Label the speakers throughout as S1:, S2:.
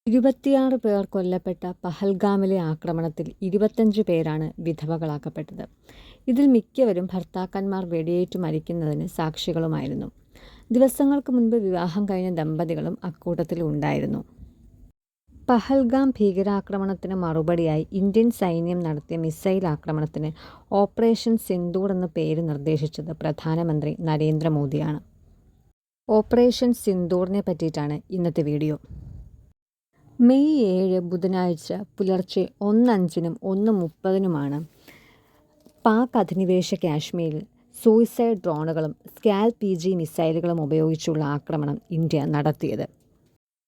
S1: 26 പേർ കൊല്ലപ്പെട്ട പഹൽഗാമിലെ ആക്രമണത്തിൽ 25 പേരാണ് വിധവകളാക്കപ്പെട്ടത്. ഇതിൽ മിക്കവരും ഭർത്താക്കന്മാർ വെടിയേറ്റു മരിക്കുന്നതിന് സാക്ഷികളുമായിരുന്നു. ദിവസങ്ങൾക്ക് മുൻപ് വിവാഹം കഴിഞ്ഞ ദമ്പതികളും അക്കൂട്ടത്തിൽ ഉണ്ടായിരുന്നു. പഹൽഗാം ഭീകരാക്രമണത്തിന് മറുപടിയായി ഇന്ത്യൻ സൈന്യം നടത്തിയ മിസൈൽ ആക്രമണത്തിന് ഓപ്പറേഷൻ സിന്ദൂർ എന്ന പേര് നിർദ്ദേശിച്ചത് പ്രധാനമന്ത്രി നരേന്ദ്രമോദിയാണ്. ഓപ്പറേഷൻ സിന്ദൂറിനെ പറ്റിയിട്ടാണ് ഇന്നത്തെ വീഡിയോ. മെയ് 7 ബുധനാഴ്ച പുലർച്ചെ 1:05-നും 1:30-നുമാണ് പാക് അധിനിവേശ കാശ്മീരിൽ സൂയിസൈഡ് ഡ്രോണുകളും സ്കാൽപ് PG മിസൈലുകളും ഉപയോഗിച്ചുള്ള ആക്രമണം ഇന്ത്യ നടത്തിയത്.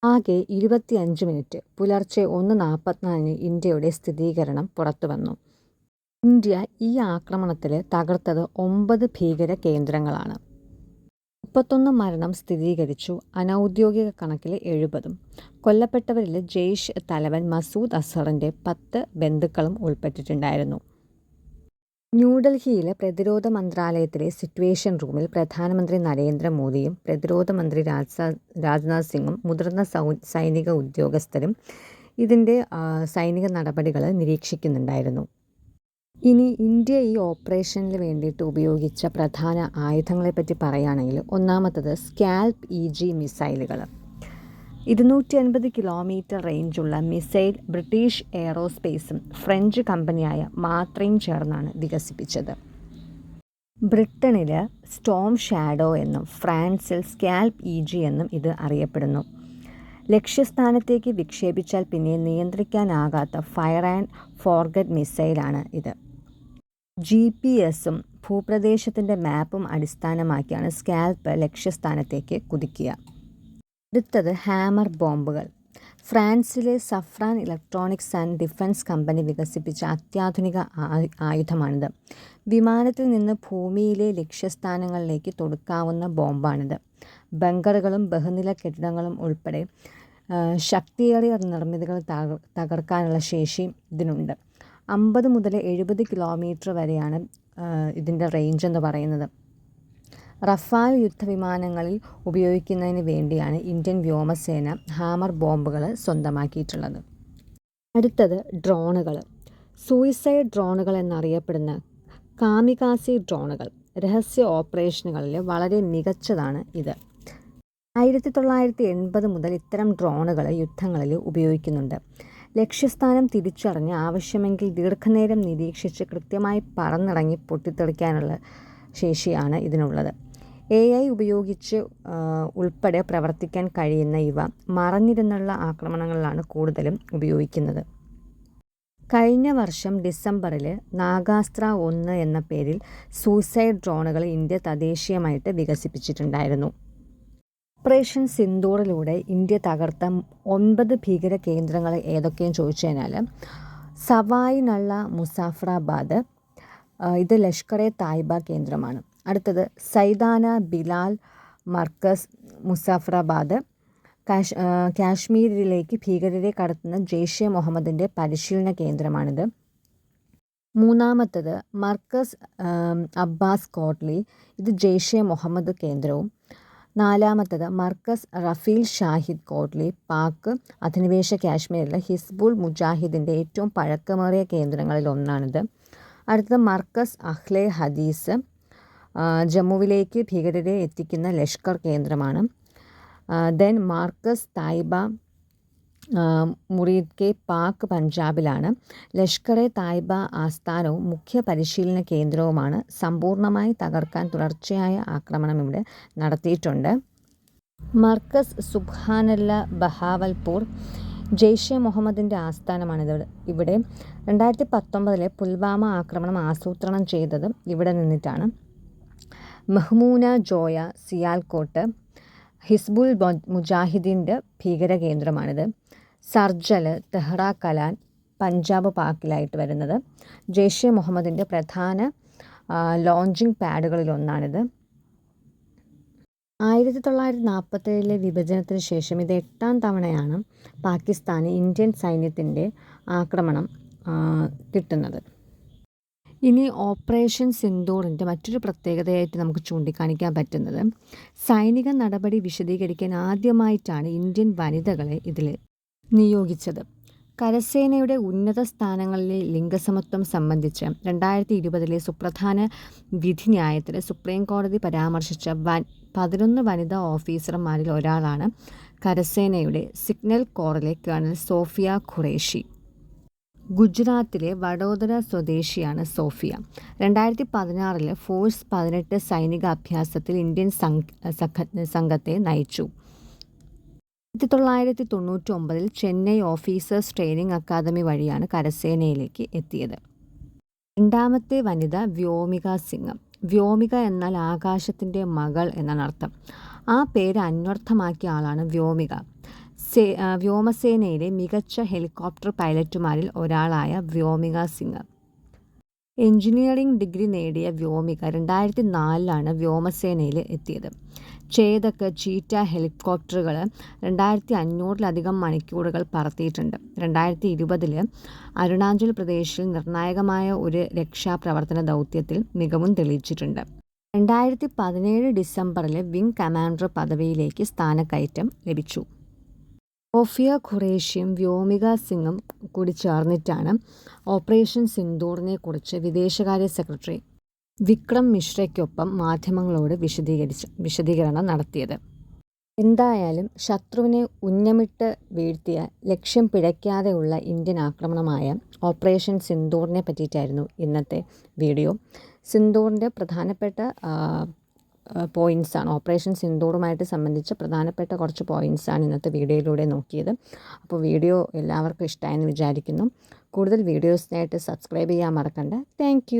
S1: ആകെ 25 മിനിറ്റ് പുലർച്ചെ 1:44-ന് ഇന്ത്യയുടെ സ്ഥിരീകരണം പുറത്തുവന്നു. ഇന്ത്യ ഈ ആക്രമണത്തിൽ തകർത്തത് 9 ഭീകര കേന്ദ്രങ്ങളാണ്. 31 മരണം സ്ഥിരീകരിച്ചു. അനൗദ്യോഗിക കണക്കിൽ 70. കൊല്ലപ്പെട്ടവരിൽ ജെയ്ഷ് തലവൻ മസൂദ് അസറിൻ്റെ 10 ബന്ധുക്കളും ഉൾപ്പെട്ടിട്ടുണ്ടായിരുന്നു. ന്യൂഡൽഹിയിലെ പ്രതിരോധ മന്ത്രാലയത്തിലെ സിറ്റുവേഷൻ റൂമിൽ പ്രധാനമന്ത്രി നരേന്ദ്രമോദിയും പ്രതിരോധ മന്ത്രി രാജ്നാഥ് സിംഗും മുതിർന്ന സൈനിക ഉദ്യോഗസ്ഥരും ഇതിൻ്റെ സൈനിക നടപടികൾ നിരീക്ഷിക്കുന്നുണ്ടായിരുന്നു. ഇനി ഇന്ത്യ ഈ ഓപ്പറേഷനിൽ വേണ്ടിയിട്ട് ഉപയോഗിച്ച പ്രധാന ആയുധങ്ങളെപ്പറ്റി പറയുകയാണെങ്കിൽ, ഒന്നാമത്തത് സ്കാൽപ് EG മിസൈലുകൾ. 250 കിലോമീറ്റർ റേഞ്ചുള്ള മിസൈൽ ബ്രിട്ടീഷ് എയറോസ്പേസും ഫ്രഞ്ച് കമ്പനിയായ മാത്രയും ചേർന്നാണ് വികസിപ്പിച്ചത്. ബ്രിട്ടനിൽ സ്റ്റോം ഷാഡോ എന്നും ഫ്രാൻസിൽ സ്കാൽപ് EG എന്നും ഇത് അറിയപ്പെടുന്നു. ലക്ഷ്യസ്ഥാനത്തേക്ക് വിക്ഷേപിച്ചാൽ പിന്നെ നിയന്ത്രിക്കാനാകാത്ത ഫയർ ആൻഡ് ഫോർഗറ്റ് മിസൈലാണ് ഇത്. GPS-ഉം ഭൂപ്രദേശത്തിൻ്റെ മാപ്പും അടിസ്ഥാനമാക്കിയാണ് സ്കാൽപ് ലക്ഷ്യസ്ഥാനത്തേക്ക് കുതിക്കുക. അടുത്തത് ഹാമർ ബോംബുകൾ. ഫ്രാൻസിലെ Safran electronics and defence company വികസിപ്പിച്ച അത്യാധുനിക ആയുധമാണിത്. വിമാനത്തിൽ നിന്ന് ഭൂമിയിലെ ലക്ഷ്യസ്ഥാനങ്ങളിലേക്ക് തൊടുക്കാവുന്ന ബോംബാണിത്. ബങ്കറുകളും ബഹുനില കെട്ടിടങ്ങളും ഉൾപ്പെടെ ശക്തിയേറിയ നിർമ്മിതികൾ തകർക്കാനുള്ള ശേഷി ഇതിനുണ്ട്. 50 മുതൽ 70 കിലോമീറ്റർ വരെയാണ് ഇതിൻ്റെ റേഞ്ച് എന്ന് പറയുന്നത്. റഫാൽ യുദ്ധവിമാനങ്ങളിൽ ഉപയോഗിക്കുന്നതിന് വേണ്ടിയാണ് ഇന്ത്യൻ വ്യോമസേന ഹാമർ ബോംബുകൾ സ്വന്തമാക്കിയിട്ടുള്ളത്. അടുത്തത് ഡ്രോണുകൾ. സൂയിസൈഡ് ഡ്രോണുകൾ എന്നറിയപ്പെടുന്ന കാമികാസി ഡ്രോണുകൾ രഹസ്യ ഓപ്പറേഷനുകളിൽ വളരെ മികച്ചതാണ് ഇത്. 1980 മുതൽ ഇത്തരം ഡ്രോണുകൾ യുദ്ധങ്ങളിൽ ഉപയോഗിക്കുന്നുണ്ട്. ലക്ഷ്യസ്ഥാനം തിരിച്ചറിഞ്ഞ് ആവശ്യമെങ്കിൽ ദീർഘനേരം നിരീക്ഷിച്ച് കൃത്യമായി പറന്നിറങ്ങി പൊട്ടിത്തെറിക്കാനുള്ള ശേഷിയാണ് ഇതിനുള്ളത്. AI ഉപയോഗിച്ച് ഉൾപ്പെടെ പ്രവർത്തിക്കാൻ കഴിയുന്ന ഇവ മറഞ്ഞിരുന്നുള്ള ആക്രമണങ്ങളിലാണ് കൂടുതലും ഉപയോഗിക്കുന്നത്. കഴിഞ്ഞ വർഷം ഡിസംബറിൽ നാഗാസ്ത്ര 1 എന്ന പേരിൽ സൂയിസൈഡ് ഡ്രോണുകൾ ഇന്ത്യ തദ്ദേശീയമായിട്ട് വികസിപ്പിച്ചിട്ടുണ്ടായിരുന്നു. ഓപ്പറേഷൻ സിന്ദൂറിലൂടെ ഇന്ത്യ തകർത്ത 9 ഭീകര കേന്ദ്രങ്ങൾ ഏതൊക്കെയെന്ന് ചോദിച്ചു കഴിഞ്ഞാൽ, സവായ് നള്ള മുസാഫറാബാദ്, ഇത് ലഷ്കർ-e തായ്ബ കേന്ദ്രമാണ്. അടുത്തത് സൈദാന ബിലാൽ മർക്കസ് മുസാഫറാബാദ്, കാശ്മീരിലേക്ക് ഭീകരരെ കടത്തുന്ന ജെയ്ഷെ മുഹമ്മദിൻ്റെ പരിശീലന കേന്ദ്രമാണിത്. മൂന്നാമത്തത് മർക്കസ് അബ്ബാസ് കോട്ട്ലി, ഇത് ജെയ്ഷെ മുഹമ്മദ് കേന്ദ്രവും. നാലാമത്തത് മർക്കസ് റഫീൽ ഷാഹിദ് കോട്ട്ലി, പാക് അധിനിവേശ കാശ്മീരിലെ ഹിസ്ബുൾ മുജാഹിദിൻ്റെ ഏറ്റവും പഴക്കമേറിയ കേന്ദ്രങ്ങളിൽ ഒന്നാണിത്. അടുത്തത് മർക്കസ് അഹ്ലെ ഹദീസ്, ജമ്മുവിലേക്ക് ഭീകരരെ എത്തിക്കുന്ന ലഷ്കർ കേന്ദ്രമാണ്. ദെൻ മാർക്കസ് തായ്ബ മുറീദ് കെ പാക് പഞ്ചാബിലാണ്. ലഷ്കർ-e തായ്ബ ആസ്ഥാനവും മുഖ്യ പരിശീലന കേന്ദ്രവുമാണ്. സമ്പൂർണ്ണമായി തകർക്കാൻ തുടർച്ചയായ ആക്രമണം ഇവിടെ നടത്തിയിട്ടുണ്ട്. മർക്കസ് സുബ്ഹാനല്ല ബഹാവൽപൂർ, ജെയ്ഷെ മുഹമ്മദിൻ്റെ ആസ്ഥാനമാണിത്. ഇവിടെ 2019 പുൽവാമ ആക്രമണം ആസൂത്രണം ചെയ്തത് ഇവിടെ നിന്നിട്ടാണ്. മഹ്മൂന ജോയ സിയാൽകോട്ട്, ഹിസ്ബുൾ മുജാഹിദീൻ്റെ ഭീകര കേന്ദ്രമാണിത്. സർജൽ തെഹ്റ കലാൻ, പഞ്ചാബ് പാക്കിലായിട്ട് വരുന്നത്. ജെയ്ഷെ മുഹമ്മദിൻ്റെ പ്രധാന ലോഞ്ചിങ് പാഡുകളിലൊന്നാണിത്. 1947 വിഭജനത്തിന് ശേഷം ഇത് 8ാം തവണയാണ് പാകിസ്ഥാന് ഇന്ത്യൻ സൈന്യത്തിൻ്റെ ആക്രമണം കിട്ടുന്നത്. ഇനി ഓപ്പറേഷൻ സിന്ദൂറിൻ്റെ മറ്റൊരു പ്രത്യേകതയായിട്ട് നമുക്ക് ചൂണ്ടിക്കാണിക്കാൻ പറ്റുന്നത്, സൈനിക നടപടി വിശദീകരിക്കാൻ ആദ്യമായിട്ടാണ് ഇന്ത്യൻ വനിതകളെ ഇതിൽ നിയോഗിച്ചത്. കരസേനയുടെ ഉന്നത സ്ഥാനങ്ങളിലെ ലിംഗസമത്വം സംബന്ധിച്ച് 2020 സുപ്രധാന വിധിന്യായത്തിൽ സുപ്രീം കോടതി പരാമർശിച്ച 11 വനിതാ ഓഫീസർമാരിൽ ഒരാളാണ് കരസേനയുടെ സിഗ്നൽ കോറിലെ കേണൽ സോഫിയ ഖുറേഷി. ഗുജറാത്തിലെ വഡോദര സ്വദേശിയാണ് സോഫിയ. 2016 ഫോഴ്സ് 18 സൈനിക അഭ്യാസത്തിൽ ഇന്ത്യൻ സംഘത്തെ നയിച്ചു. 1999 ചെന്നൈ ഓഫീസേഴ്സ് ട്രെയിനിങ് അക്കാദമി വഴിയാണ് കരസേനയിലേക്ക് എത്തിയത്. രണ്ടാമത്തെ വനിത വ്യോമിക സിംഗ്. വ്യോമിക എന്നാൽ ആകാശത്തിൻ്റെ മകൾ എന്നാണ് അർത്ഥം. ആ പേര് അന്വർത്ഥമാക്കിയ ആളാണ് വ്യോമിക. വ്യോമസേനയിലെ മികച്ച ഹെലികോപ്റ്റർ പൈലറ്റുമാരിൽ ഒരാളായ വ്യോമിക സിംഗ്. എഞ്ചിനീയറിംഗ് ഡിഗ്രി നേടിയ വ്യോമിക 2004 വ്യോമസേനയിൽ എത്തിയത്. ചേതക്, ചീറ്റ ഹെലികോപ്റ്ററുകൾ 2500-ലധികം മണിക്കൂറുകൾ പറത്തിയിട്ടുണ്ട്. 2020 അരുണാചൽ പ്രദേശിൽ നിർണായകമായ ഒരു രക്ഷാപ്രവർത്തന ദൗത്യത്തിൽ മികവും തെളിയിച്ചിട്ടുണ്ട്. 2017 ഡിസംബറിൽ വിംഗ് കമാൻഡർ പദവിയിലേക്ക് സ്ഥാനക്കയറ്റം ലഭിച്ചു. സോഫിയ ഖുറേഷിയും വ്യോമിക സിംഗും കൂടി ചേർന്നിട്ടാണ് ഓപ്പറേഷൻ സിന്ദൂറിനെ കുറിച്ച് വിദേശകാര്യ സെക്രട്ടറി വിക്രം മിശ്രയ്ക്കൊപ്പം മാധ്യമങ്ങളോട് വിശദീകരണം നടത്തിയത്. എന്തായാലും ശത്രുവിനെ ഉന്നമിട്ട് വീഴ്ത്തിയ ലക്ഷ്യം പിഴയ്ക്കാതെയുള്ള ഇന്ത്യൻ ആക്രമണമായ ഓപ്പറേഷൻ സിന്ദൂറിനെ പറ്റിയിട്ടായിരുന്നു ഇന്നത്തെ വീഡിയോ. സിന്ദൂറിൻ്റെ പ്രധാനപ്പെട്ട പോയിൻറ്റ്സാണ്, ഓപ്പറേഷൻ സിന്ദൂറുമായിട്ട് സംബന്ധിച്ച പ്രധാനപ്പെട്ട കുറച്ച് പോയിൻറ്റ്സാണ് ഇന്നത്തെ വീഡിയോയിലൂടെ നോക്കിയത്. അപ്പോൾ വീഡിയോ എല്ലാവർക്കും ഇഷ്ടമായെന്ന് വിചാരിക്കുന്നു. കൂടുതൽ വീഡിയോസിനായിട്ട് സബ്സ്ക്രൈബ് ചെയ്യാൻ മറക്കണ്ട. താങ്ക്